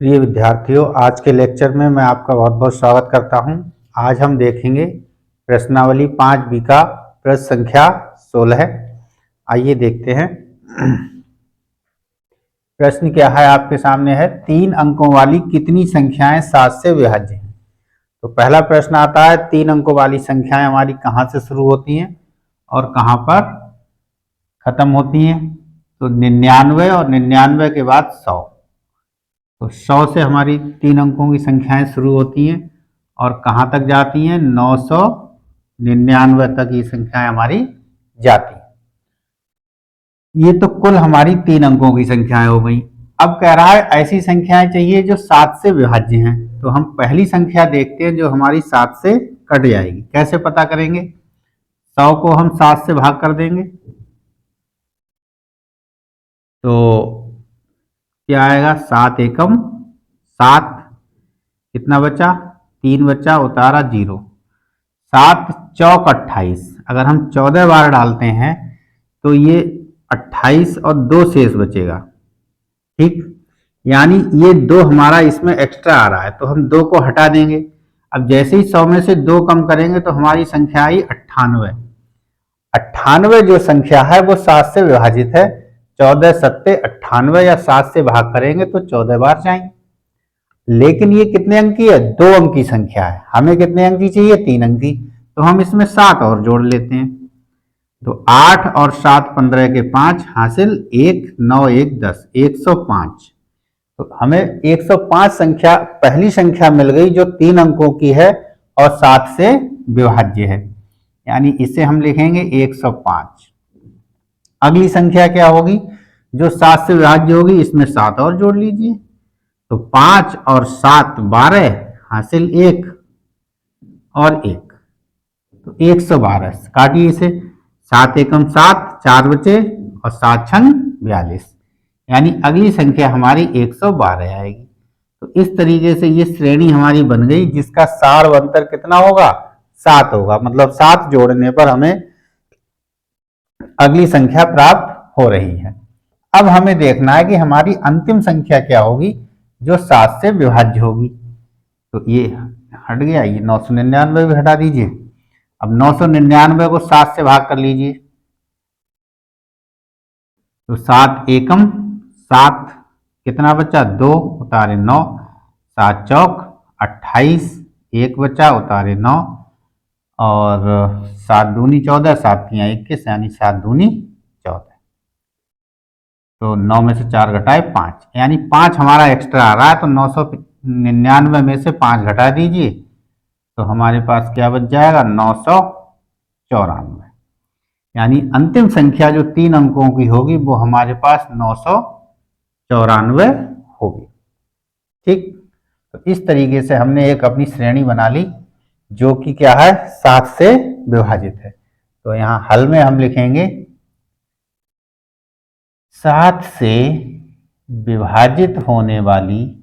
प्रिय विद्यार्थियों, आज के लेक्चर में मैं आपका बहुत बहुत स्वागत करता हूं। आज हम देखेंगे प्रश्नावली 5B का प्रश्न संख्या 16। आइए देखते हैं। प्रश्न क्या है आपके सामने है, 3 अंकों वाली कितनी संख्याएं 7 से विभाज्य हैं। तो पहला प्रश्न आता है, 3 अंकों वाली संख्याएं हमारी कहां से शुरू होती हैं और कहां पर खत्म होती हैं। तो 99 और 99 के बाद 100। तो 100 से हमारी 3 अंकों की संख्याएं शुरू होती हैं और कहाँ तक जाती हैं, 999 तक ये संख्याएं हमारी जाती हैं। ये तो कुल हमारी 3 अंकों की संख्याएं हो गई। अब कह रहा है ऐसी संख्याएं चाहिए जो 7 से विभाज्य हैं। तो हम पहली संख्या देखते हैं जो हमारी 7 से कट जाएगी। कैसे पता करेंगे? 100 को हम 7 से भाग कर देंगे तो क्या आएगा, 7 एकम 7, कितना बचा, 3 बचा, उतारा 0, 7 चौक 28। अगर हम 14 बार डालते हैं तो ये 28 और 2 शेष बचेगा। ठीक, यानी ये 2 हमारा इसमें एक्स्ट्रा आ रहा है तो हम 2 को हटा देंगे। अब जैसे ही 100 में से 2 कम करेंगे तो हमारी संख्या आई 98। 98 जो संख्या है वो 7 से विभाजित है। 14 सत्ते 98 या 7 से भाग करेंगे तो 14 बार जाएंगे। लेकिन ये कितने अंक की है, 2 अंक की संख्या है। हमें कितने अंक की चाहिए, 3 अंक की। तो हम इसमें 7 और जोड़ लेते हैं। तो 8 और 7 15 के 5 हासिल 1, 9 1 10, 105। तो हमें 105 संख्या पहली संख्या मिल गई जो 3 अंकों की है और 7 से विभाज्य है, यानी इसे हम लिखेंगे 105। अगली संख्या क्या होगी जो 7 से विभाज्य होगी, इसमें 7 और जोड़ लीजिए। तो 5 और 7 12 हासिल 1 और 1, तो 112। काटिए इसे, 7 एकम 7, 4 बचे और 7 छंग 42, यानी अगली संख्या हमारी 112 आएगी। तो इस तरीके से ये श्रेणी हमारी बन गई जिसका सार्वंतर कितना होगा, 7 होगा। मतलब 7 जोड़ने पर हमें अगली संख्या प्राप्त हो रही है। अब हमें देखना है कि हमारी अंतिम संख्या क्या होगी जो 7 से विभाज्य होगी। तो ये हट गया, ये 999 भी हटा दीजिए। अब 999 को 7 से भाग कर लीजिए तो 7 एकम 7, कितना बचा, 2, उतारे 9, 7 चौक 28, 1 बचा, उतारे 9 और 7 दूनी 14, 7 तियां 21, यानी 7 दूनी 14। तो 9 में से 4 घटाए 5, यानी 5 हमारा एक्स्ट्रा आ रहा है। तो 999 में से 5 घटा दीजिए तो हमारे पास क्या बच जाएगा, 994। यानी अंतिम संख्या जो 3 अंकों की होगी वो हमारे पास 994 होगी। ठीक, तो इस तरीके से हमने एक अपनी श्रेणी बना ली जो कि क्या है, 7 से विभाजित है। तो यहां हल में हम लिखेंगे 7 से विभाजित होने वाली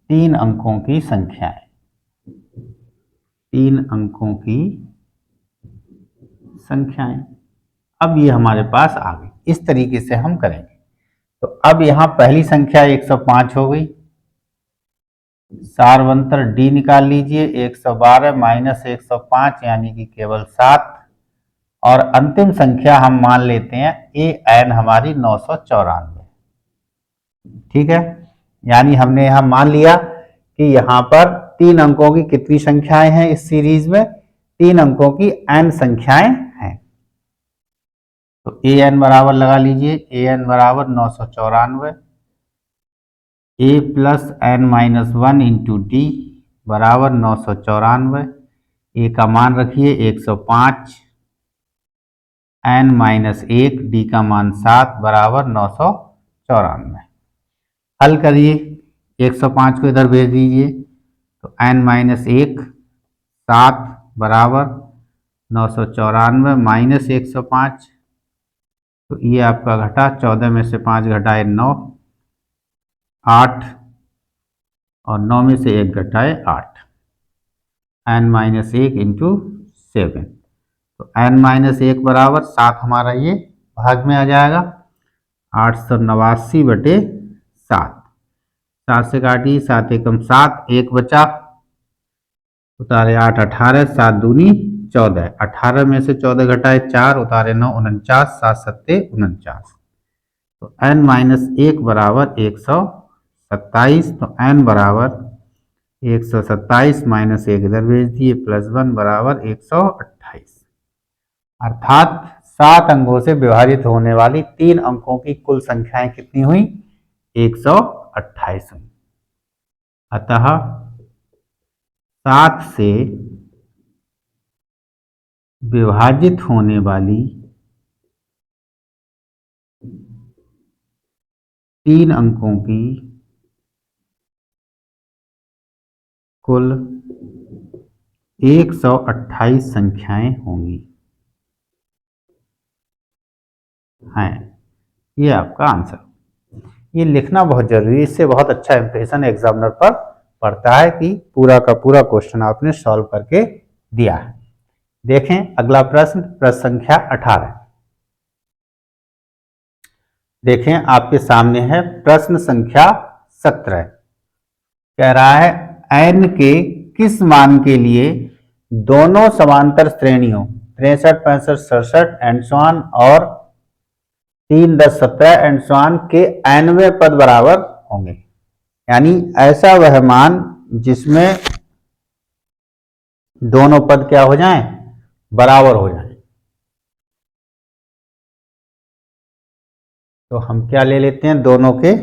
3 अंकों की संख्याएं, 3 अंकों की संख्याएं। अब ये हमारे पास आ गई। इस तरीके से हम करेंगे। तो अब यहां पहली संख्या 105 हो गई। सार्वंतर डी निकाल लीजिए, 112 माइनस 105 यानी कि केवल 7। और अंतिम संख्या हम मान लेते हैं ए एन हमारी 994। ठीक है, यानी हमने यहां मान लिया कि यहां पर 3 अंकों की कितनी संख्याएं हैं इस सीरीज में, 3 अंकों की n संख्याएं हैं। तो ए एन बराबर लगा लीजिए, ए एन बराबर 994, A plus N minus 1 into D बराबर 994। ए का मान रखिए 105, एन माइनस 1, डी का मान 7 बराबर 994। हल करिए, 105 को इधर भेज दीजिए तो एन माइनस 1 7 बराबर 994 माइनस 105। तो ये आपका घटा, 14 में से 5 घटाए 9, 8 और 9 में से 1 घटाए 8, एन माइनस 1 इंटू 7। तो एन माइनस 1 बराबर 7 हमारा ये भाग में आ जाएगा। 889/7। 7 से काटी, 7 एकम 7, 1 बचा, उतारे 8, 18, 7 दूनी 14, 18 में से 14 घटाए 4, उतारे 9, 49, 7 सत्ते 49। तो n माइनस 1 बराबर 127। तो n बराबर 127 माइनस 1 इधर भेज दिए, +1 बराबर 128। अर्थात 7 अंकों से विभाजित होने वाली 3 अंकों की कुल संख्याएं कितनी हुई? 128 हुई। अतः 7 से विभाजित होने वाली 3 अंकों की कुल 128 संख्याएं होंगी। हैं, ये आपका आंसर। ये लिखना बहुत जरूरी है, इससे बहुत अच्छा इंप्रेशन एग्जामिनर पर पड़ता है कि पूरा का पूरा क्वेश्चन आपने सॉल्व करके दिया है। देखें अगला प्रश्न, प्रश्न संख्या 18। देखें आपके सामने है प्रश्न संख्या 17। कह रहा है n के किस मान के लिए दोनों समांतर श्रेणियों 63, 65, 67 एंड सो ऑन और 3, 10, 17 एंड सो ऑन के nवें पद बराबर होंगे। यानी ऐसा वह मान जिसमें दोनों पद क्या हो जाएं? बराबर हो जाएं। तो हम क्या ले लेते हैं? दोनों के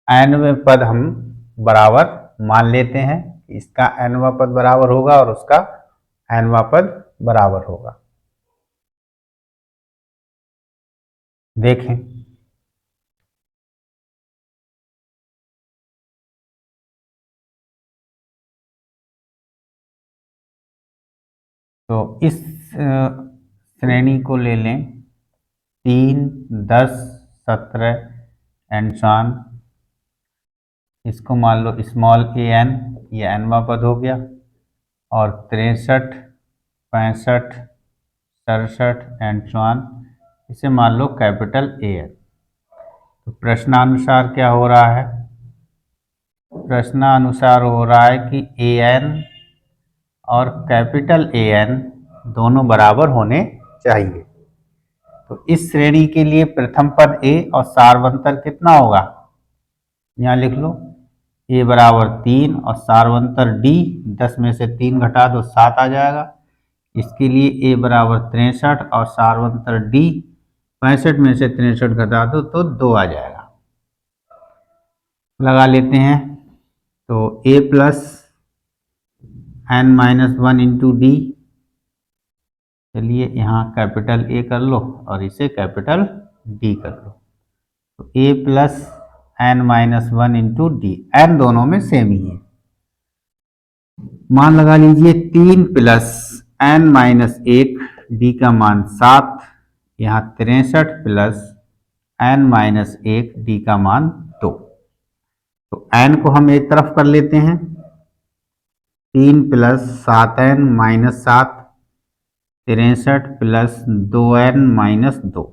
nवें पद हम बराबर मान लेते हैं। इसका nवां पद बराबर होगा और उसका nवां पद बराबर होगा। देखें तो इस श्रेणी को ले लें 3, 10, 17 एंड सो ऑन। इसको मान लो स्मॉल a n, ये nवां पद हो गया, और 63, 65, 67 एंड सो ऑन, इसे मान लो कैपिटल A n। तो प्रश्नानुसार क्या हो रहा है? प्रश्नानुसार हो रहा है कि A n और कैपिटल A n दोनों बराबर होने चाहिए। तो इस श्रेणी के लिए प्रथम पद A और सार्वंतर कितना होगा? यहाँ लिख लो A बराबर 3 और सार्वंतर D, 10 में से 3 घटा दो 7 आ जाएगा। इसके लिए A बराबर 63 और सार्वंतर D 65 में से 63 घटा दो तो 2 आ जाएगा। लगा लेते हैं। तो A plus n-1 into D, चलिए यहाँ कैपिटल A कर लो और इसे कैपिटल D कर लो। तो A plus n-1 into D, n दोनों में सेम ही है। मान लगा लीजिए 3 प्लस n-1, डी का मान 7, यहाँ 63 प्लस n-1, डी का मान 2। तो n को हम एक तरफ कर लेते हैं, 3 प्लस 7n-7, 63 प्लस 2n-2,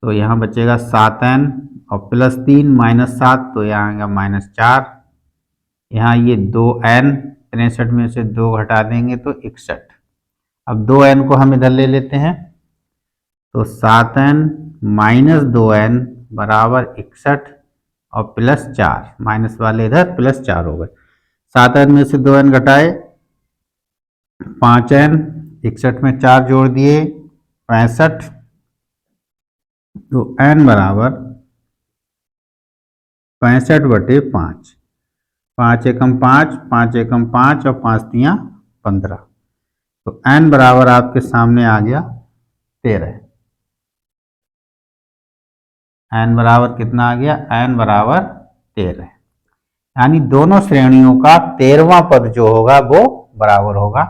तो यहाँ बचेगा 7n और प्लस 3 माइनस 7, तो यहाँ आएगा -4। यहाँ ये 2n, 63 में से 2 घटा देंगे तो 61। अब 2n को हम इधर ले लेते हैं, तो 7n माइनस 2n बराबर 61 और प्लस 4, माइनस वाले इधर प्लस 4 हो गए। 7n में से 2n घटाए 5n, 61 में 4 जोड़ दिए 65, तो n बराबर 65/5। 5 एकम 5, 5 एकम 5 और 5 तियाँ 15। तो n बराबर आपके सामने आ गया 13। n बराबर कितना आ गया? n बराबर 13। यानी दोनों श्रेणियों का 13वां पद जो होगा वो बराबर होगा।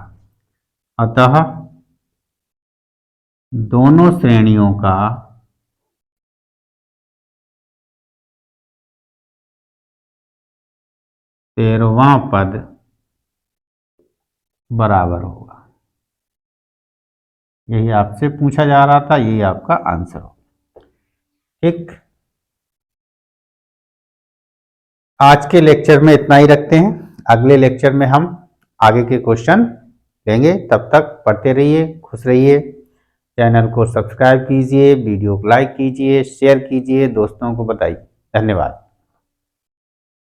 अतः दोनों श्रेणियों का 13वां पद बराबर होगा। यही आपसे पूछा जा रहा था, यही आपका आंसर हो। ठीक, आज के लेक्चर में इतना ही रखते हैं। अगले लेक्चर में हम आगे के क्वेश्चन लेंगे। तब तक पढ़ते रहिए, खुश रहिए। चैनल को सब्सक्राइब कीजिए, वीडियो को लाइक कीजिए, शेयर कीजिए, दोस्तों को बताइए। धन्यवाद।